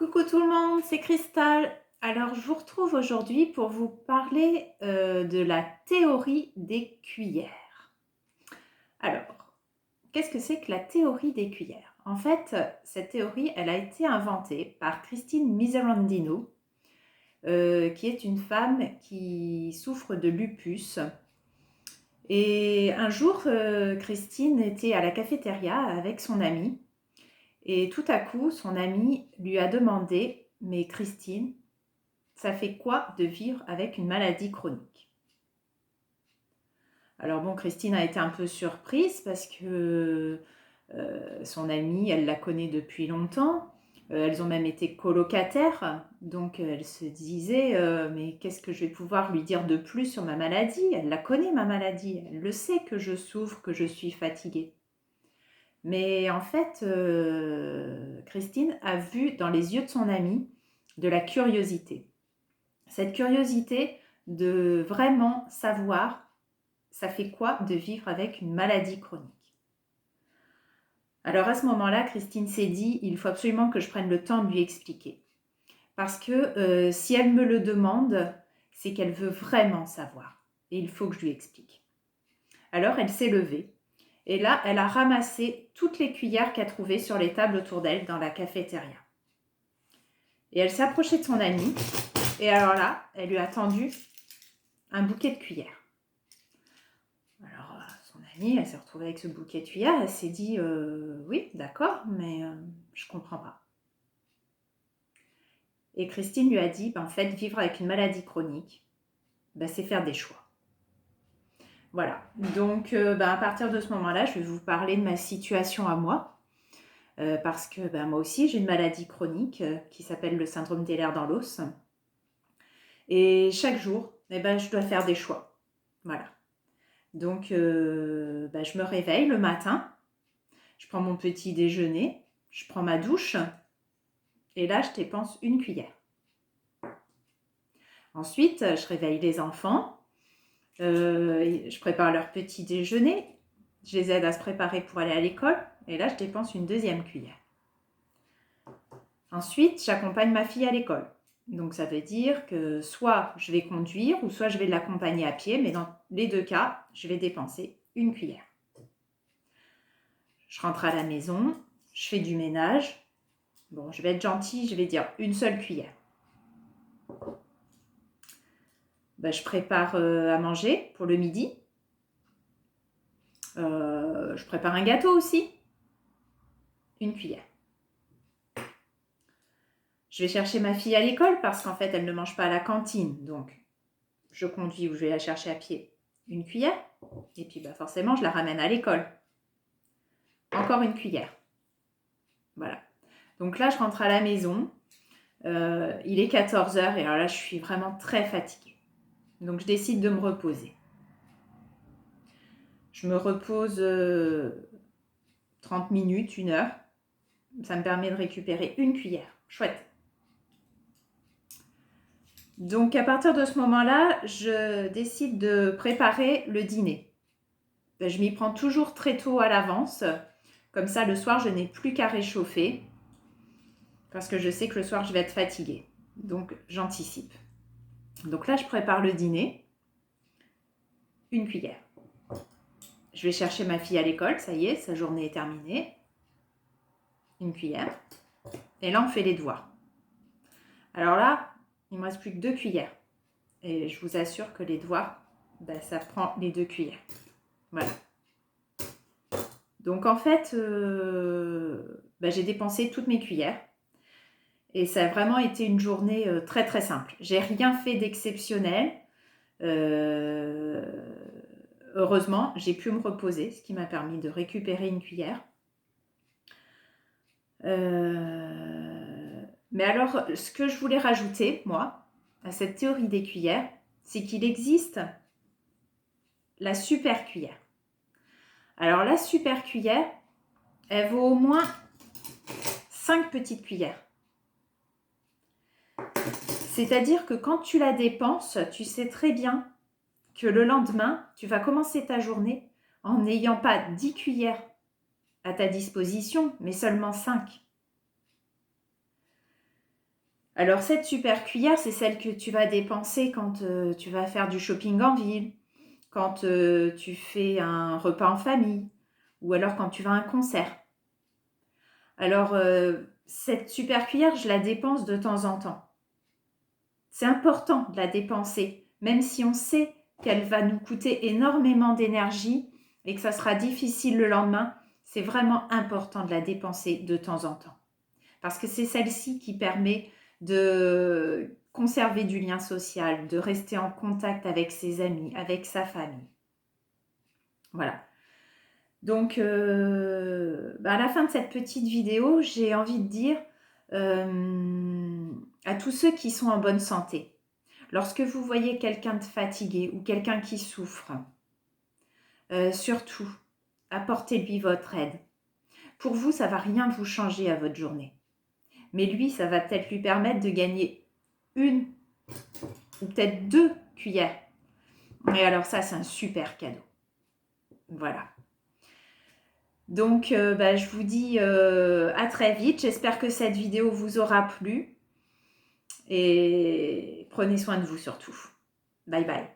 Coucou tout le monde, c'est Cristal. Alors je vous retrouve aujourd'hui pour vous parler de la théorie des cuillères. Alors, qu'est-ce que c'est que la théorie des cuillères? En fait, cette théorie, elle a été inventée par Christine Miserandino, qui est une femme qui souffre de lupus. Et un jour, Christine était à la cafétéria avec son amie. Et tout à coup, son amie lui a demandé: mais Christine, ça fait quoi de vivre avec une maladie chronique? Alors bon, Christine a été un peu surprise parce que son amie, elle la connaît depuis longtemps. Elles ont même été colocataires. Donc elle se disait mais qu'est-ce que je vais pouvoir lui dire de plus sur ma maladie? Elle la connaît, ma maladie. Elle le sait que je souffre, que je suis fatiguée. Mais en fait, Christine a vu dans les yeux de son amie de la curiosité. Cette curiosité de vraiment savoir ça fait quoi de vivre avec une maladie chronique. Alors à ce moment-là, Christine s'est dit, il faut absolument que je prenne le temps de lui expliquer. Parce que si elle me le demande, c'est qu'elle veut vraiment savoir. Et il faut que je lui explique. Alors elle s'est levée. Et là, elle a ramassé toutes les cuillères qu'elle trouvait sur les tables autour d'elle dans la cafétéria. Et elle s'est approchée de son amie. Et alors là, elle lui a tendu un bouquet de cuillères. Alors, son amie, elle s'est retrouvée avec ce bouquet de cuillères. Elle s'est dit oui, d'accord, mais je ne comprends pas. Et Christine lui a dit en fait, vivre avec une maladie chronique, c'est faire des choix. Voilà, donc à partir de ce moment-là, je vais vous parler de ma situation à moi, parce que moi aussi, j'ai une maladie chronique qui s'appelle le syndrome d'Ehlers dans l'os. Et chaque jour, je dois faire des choix. Voilà. Donc, je me réveille le matin, je prends mon petit déjeuner, je prends ma douche, et là, je dépense une cuillère. Ensuite, je réveille les enfants, je prépare leur petit déjeuner, je les aide à se préparer pour aller à l'école, et là, je dépense une deuxième cuillère. Ensuite, j'accompagne ma fille à l'école. Donc, ça veut dire que soit je vais conduire, ou soit je vais l'accompagner à pied, mais dans les deux cas, je vais dépenser une cuillère. Je rentre à la maison, je fais du ménage. Bon, je vais être gentille, je vais dire une seule cuillère. Je prépare à manger pour le midi. Je prépare un gâteau aussi. Une cuillère. Je vais chercher ma fille à l'école parce qu'en fait, elle ne mange pas à la cantine. Donc, je conduis ou je vais la chercher à pied. Une cuillère. Et puis, forcément, je la ramène à l'école. Encore une cuillère. Voilà. Donc là, je rentre à la maison. Il est 14h et alors là, je suis vraiment très fatiguée. Donc, je décide de me reposer. Je me repose 30 minutes, 1 heure. Ça me permet de récupérer une cuillère. Chouette. Donc, à partir de ce moment-là, je décide de préparer le dîner. Je m'y prends toujours très tôt à l'avance. Comme ça, le soir, je n'ai plus qu'à réchauffer. Parce que je sais que le soir, je vais être fatiguée. Donc, j'anticipe. Donc là, je prépare le dîner. Une cuillère. Je vais chercher ma fille à l'école. Ça y est, sa journée est terminée. Une cuillère. Et là, on fait les devoirs. Alors là, il ne me reste plus que 2 cuillères. Et je vous assure que les devoirs, ça prend les 2 cuillères. Voilà. Donc en fait, j'ai dépensé toutes mes cuillères. Et ça a vraiment été une journée très très simple. J'ai rien fait d'exceptionnel. Heureusement, j'ai pu me reposer, ce qui m'a permis de récupérer une cuillère. Mais alors, ce que je voulais rajouter, moi, à cette théorie des cuillères, c'est qu'il existe la super cuillère. Alors, la super cuillère, elle vaut au moins 5 petites cuillères. C'est-à-dire que quand tu la dépenses, tu sais très bien que le lendemain, tu vas commencer ta journée en n'ayant pas 10 cuillères à ta disposition, mais seulement 5. Alors cette super cuillère, c'est celle que tu vas dépenser quand tu vas faire du shopping en ville, quand tu fais un repas en famille, ou alors quand tu vas à un concert. Alors cette super cuillère, je la dépense de temps en temps. C'est important de la dépenser, même si on sait qu'elle va nous coûter énormément d'énergie et que ça sera difficile le lendemain. C'est vraiment important de la dépenser de temps en temps. Parce que c'est celle-ci qui permet de conserver du lien social, de rester en contact avec ses amis, avec sa famille. Voilà. Donc, à la fin de cette petite vidéo, j'ai envie de dire à tous ceux qui sont en bonne santé, lorsque vous voyez quelqu'un de fatigué ou quelqu'un qui souffre, surtout, apportez-lui votre aide. Pour vous, ça ne va rien vous changer à votre journée. Mais lui, ça va peut-être lui permettre de gagner une ou peut-être 2 cuillères. Et alors ça, c'est un super cadeau. Voilà. Donc, je vous dis à très vite. J'espère que cette vidéo vous aura plu. Et prenez soin de vous surtout. Bye bye.